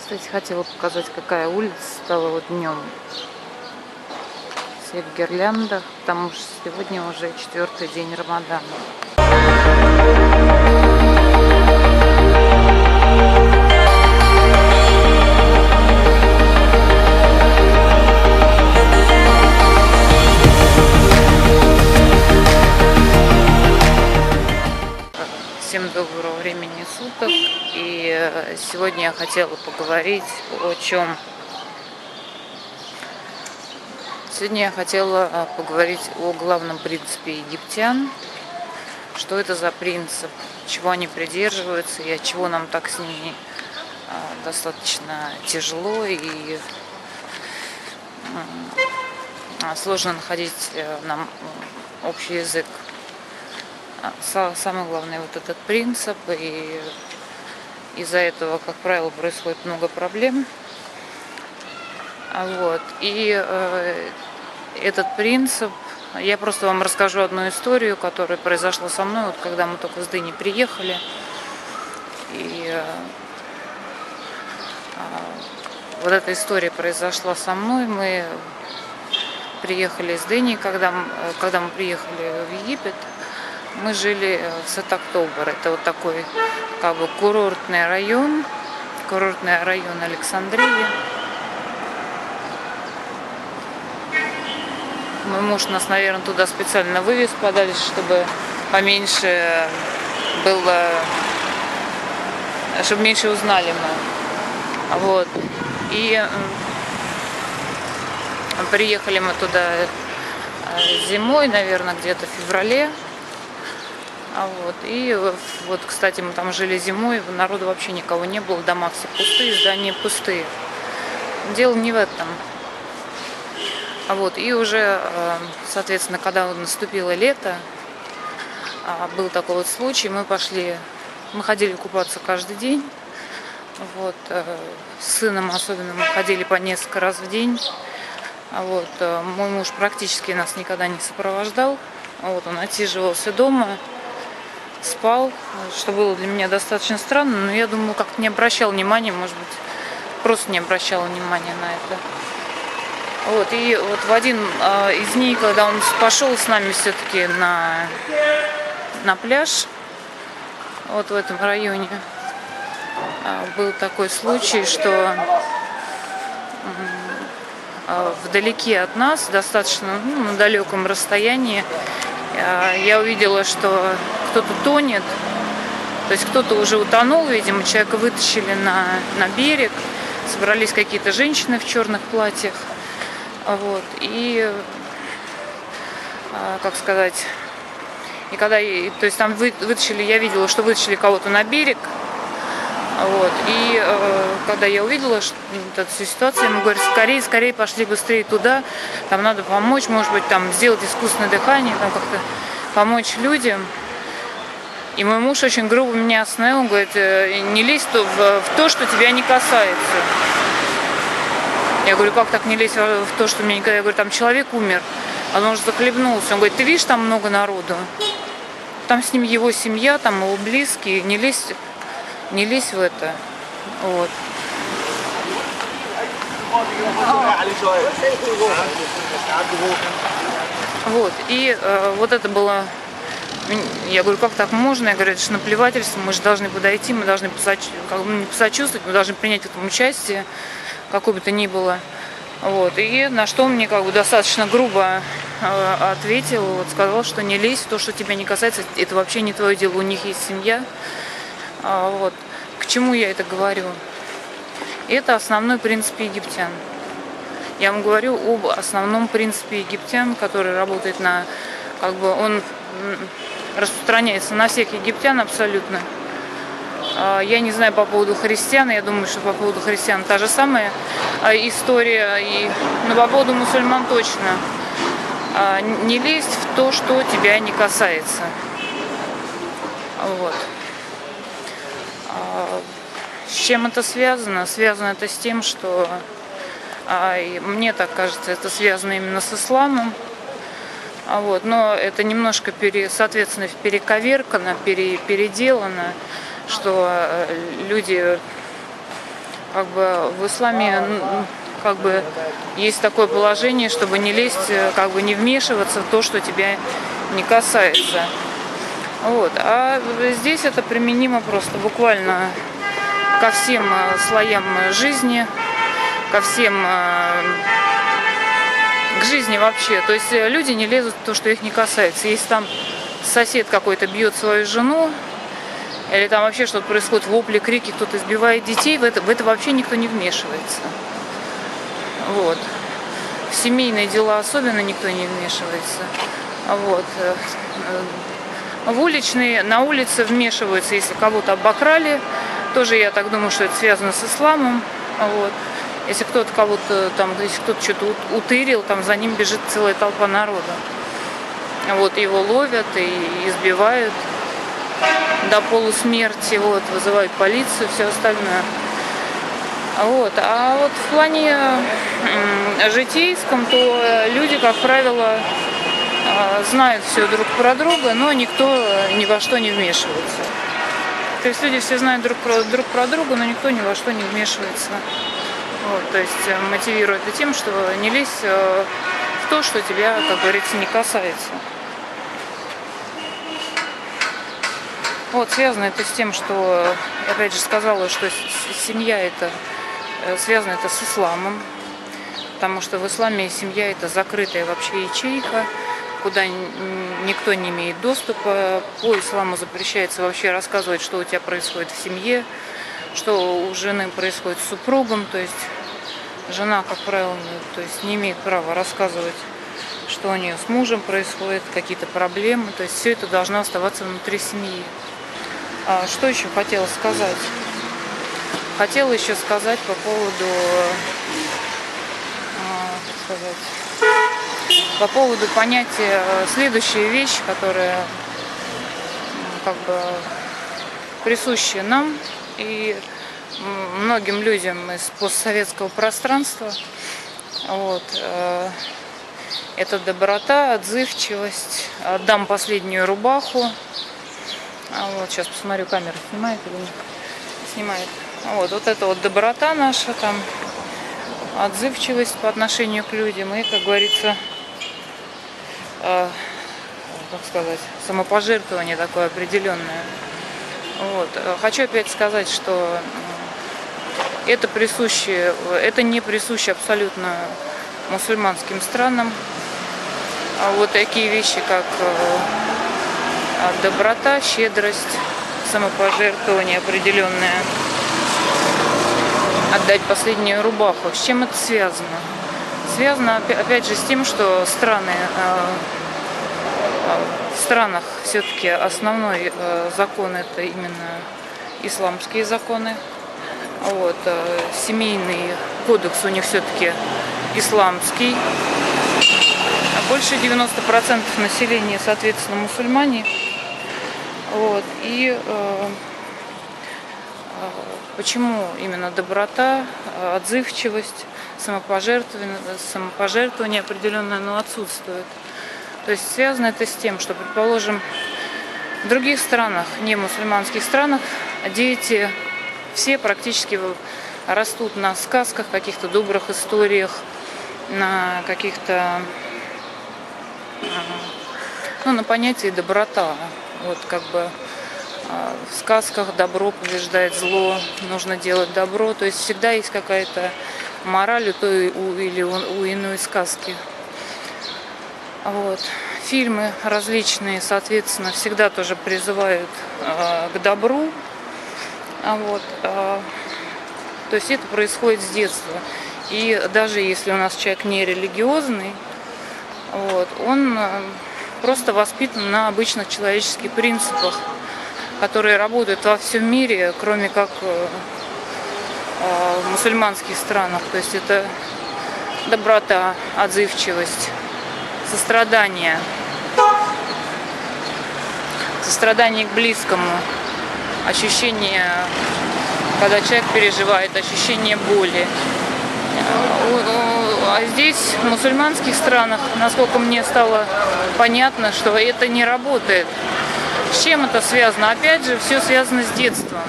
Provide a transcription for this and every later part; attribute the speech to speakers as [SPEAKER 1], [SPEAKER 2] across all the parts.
[SPEAKER 1] Кстати, хотела показать, какая улица стала вот днем. Все в гирляндах, потому что сегодня уже 4-й день Рамадана. Всем доброго времени суток. И сегодня я хотела поговорить о чем? Сегодня я хотела поговорить о главном принципе египтян. Что это за принцип, чего они придерживаются и от чего нам так с ними достаточно тяжело и сложно находить нам общий язык. Самое главное вот этот принцип, и из-за этого, как правило, происходит много проблем. И этот принцип, я просто вам расскажу одну историю, которая произошла со мной, вот когда мы только с Дыни приехали. И вот эта история произошла со мной. Мы приехали с Дыней, когда мы приехали в Египет. Мы жили в Сет-Октобер. Это вот такой как бы курортный район Александрии. Мой муж нас, наверное, туда специально вывез подальше, чтобы поменьше было, чтобы меньше узнали мы. И приехали мы туда зимой, наверное, где-то в феврале. И кстати, мы там жили зимой, народу вообще никого не было, дома все пустые, здания пустые. Дело не в этом. И уже, соответственно, когда наступило лето, был такой вот случай, мы ходили купаться каждый день. С сыном особенно мы ходили по несколько раз в день. Мой муж практически нас никогда не сопровождал. Он отсиживался дома, спал, что было для меня достаточно странно, но я думаю, как-то не обращал внимания, может быть, просто не обращала внимания на это. И в один из дней, когда он пошел с нами все-таки на пляж, в этом районе, был такой случай, что вдалеке от нас, достаточно на далеком расстоянии, я увидела, что кто-то тонет, то есть кто-то уже утонул, видимо, человека вытащили на берег, собрались какие-то женщины в черных платьях, и когда, то есть там вытащили, я видела, что вытащили кого-то на берег, когда я увидела эту всю ситуацию, ему говорят, скорее пошли быстрее туда, там надо помочь, может быть, там сделать искусственное дыхание, там как-то помочь людям. И мой муж очень грубо меня остановил, он говорит, не лезь в то, что тебя не касается. Я говорю, как так не лезть в то, что меня не касается? Я говорю, там человек умер, он уже захлебнулся. Он говорит, ты видишь, там много народу, там с ним его семья, там его близкие, не лезь в это. И это было. Я говорю, как так можно? Я говорю, это же наплевательство, мы же должны подойти, мы должны не посочувствовать, мы должны принять в этом участие, какое бы то ни было. И на что он мне достаточно грубо ответил, сказал, что не лезь в то, что тебя не касается, это вообще не твое дело, у них есть семья. К чему я это говорю? Это основной принцип египтян. Я вам говорю об основном принципе египтян, который работает он распространяется на всех египтян абсолютно. Я не знаю по поводу христиан, я думаю, что по поводу христиан та же самая история, но по поводу мусульман точно. Не лезть в то, что тебя не касается. С чем это связано? Связано это с тем, что, мне так кажется, это связано именно с исламом. Но это немножко, соответственно, перековеркано, переделано, что люди как бы в исламе как бы есть такое положение, чтобы не лезть, как бы не вмешиваться в то, что тебя не касается. Вот. А здесь это применимо просто буквально ко всем слоям жизни, ко всем, к жизни вообще. То есть люди не лезут в то, что их не касается. Если там сосед какой-то бьет свою жену, или там вообще что-то происходит, вопли, крики, кто-то избивает детей, в это вообще никто не вмешивается. Вот. В семейные дела особенно никто не вмешивается. Вот. В уличные, на улице вмешиваются, если кого-то обокрали. Тоже я так думаю, что это связано с исламом. Вот. Если кто-то кого-то там, если кто-то что-то утырил, там за ним бежит целая толпа народа. Вот, его ловят и избивают до полусмерти, вот, вызывают полицию, все остальное. Вот. А вот в плане житейском, то люди, как правило, знают все друг про друга, но никто ни во что не вмешивается. То есть люди все знают друг про друга, но никто ни во что не вмешивается. Вот, то есть мотивирует это тем, что не лезь в то, что тебя, как говорится, не касается. Вот, связано это с тем, что, опять же, сказала, что семья это связано это с исламом, потому что в исламе семья это закрытая вообще ячейка, куда никто не имеет доступа. По исламу запрещается вообще рассказывать, что у тебя происходит в семье, что у жены происходит с супругом, то есть жена, как правило, то есть не имеет права рассказывать, что у нее с мужем происходит, какие-то проблемы, то есть все это должно оставаться внутри семьи. А что еще хотела сказать? Хотела еще сказать по поводу, по поводу понятия, следующая вещь, которая как бы присуща нам и многим людям из постсоветского пространства. Вот. Это доброта, отзывчивость. Отдам последнюю рубаху. Вот, сейчас посмотрю, камера снимает или нет. Снимает. Вот это вот доброта наша, там, отзывчивость по отношению к людям и, как говорится, как сказать, самопожертвование такое определенное. Вот. Хочу опять сказать, что это не присуще абсолютно мусульманским странам. А вот такие вещи, как доброта, щедрость, самопожертвование определенное, отдать последнюю рубаху. С чем это связано? Связано, опять же, с тем, что в странах все-таки основной закон это именно исламские законы. Вот. Семейный кодекс у них все-таки исламский. Больше 90% населения, соответственно, мусульмане. Вот. И почему именно доброта, отзывчивость, самопожертвование определенное, отсутствует. То есть связано это с тем, что, предположим, в других странах, не мусульманских странах, дети все практически растут на сказках, каких-то добрых историях, на каких-то, на понятии доброта. Вот как бы в сказках добро побеждает зло, нужно делать добро. То есть всегда есть какая-то мораль или у иной сказки. Вот. Фильмы различные, соответственно, всегда тоже призывают к добру. Вот. То есть это происходит с детства. И даже если у нас человек не религиозный, вот, он просто воспитан на обычных человеческих принципах, которые работают во всем мире, кроме как в мусульманских странах. То есть это доброта, отзывчивость, сострадание к близкому, ощущение, когда человек переживает, ощущение боли. А здесь, в мусульманских странах, насколько мне стало понятно, что это не работает. С чем это связано? Опять же, все связано с детством.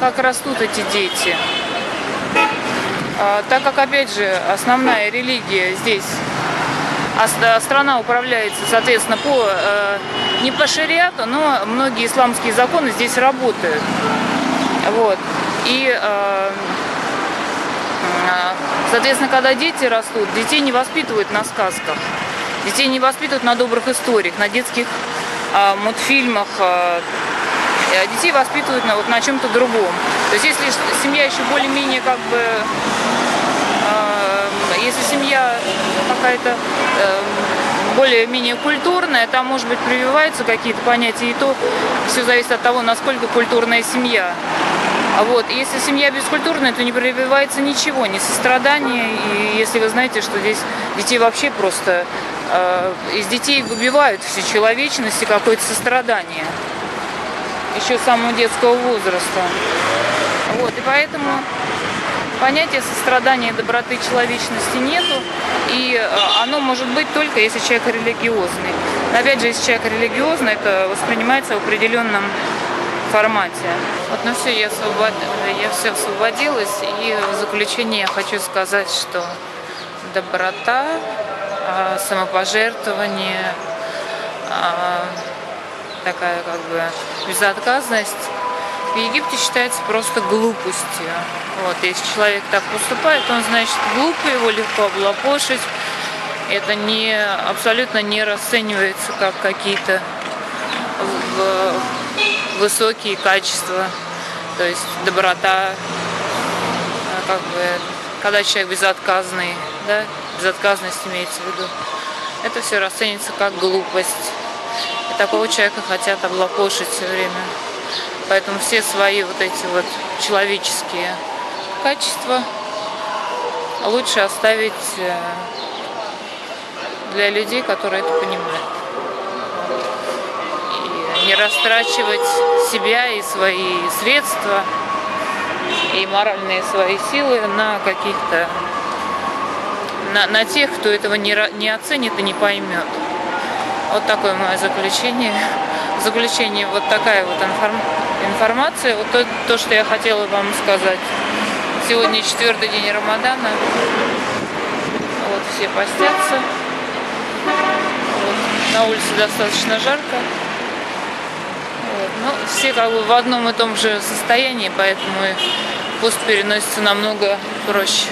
[SPEAKER 1] Как растут эти дети. Так как, опять же, основная религия здесь, страна управляется, соответственно, не по шариату, но многие исламские законы здесь работают. Вот. И, соответственно, когда дети растут, детей не воспитывают на сказках, детей не воспитывают на добрых историях, на детских мультфильмах, детей воспитывают на чем-то другом. То есть если семья еще более-менее если семья какая-то более-менее культурная, там, может быть, прививаются какие-то понятия, и то все зависит от того, насколько культурная семья. Вот. Если семья бескультурная, то не прививается ничего, ни сострадания. И если вы знаете, что здесь детей вообще просто из детей выбивают всю человечность и какое-то сострадание еще с самого детского возраста. Вот. И поэтому понятия сострадания, доброты, человечности нету, и оно может быть только если человек религиозный. Но опять же, если человек религиозный, это воспринимается в определенном формате. Вот, ну все, я все освободилась, и в заключение я хочу сказать, что доброта, самопожертвование, такая безотказность в Египте считается просто глупостью. Вот, если человек так поступает, он, значит, глупый, его легко облапошить. Это абсолютно не расценивается как какие-то высокие качества. То есть доброта, когда человек безотказный, да, безотказность имеется в виду, это все расценивается как глупость. И такого человека хотят облапошить все время. Поэтому все свои вот эти вот человеческие качества лучше оставить для людей, которые это понимают. И не растрачивать себя и свои средства, и моральные свои силы на каких-то, на тех, кто этого не оценит и не поймет. Вот такое мое заключение. В заключение вот такая вот информация. Вот то, что я хотела вам сказать. Сегодня 4-й день Рамадана. Вот, все постятся. Вот, на улице достаточно жарко. Вот, но все в одном и том же состоянии, поэтому пост переносится намного проще.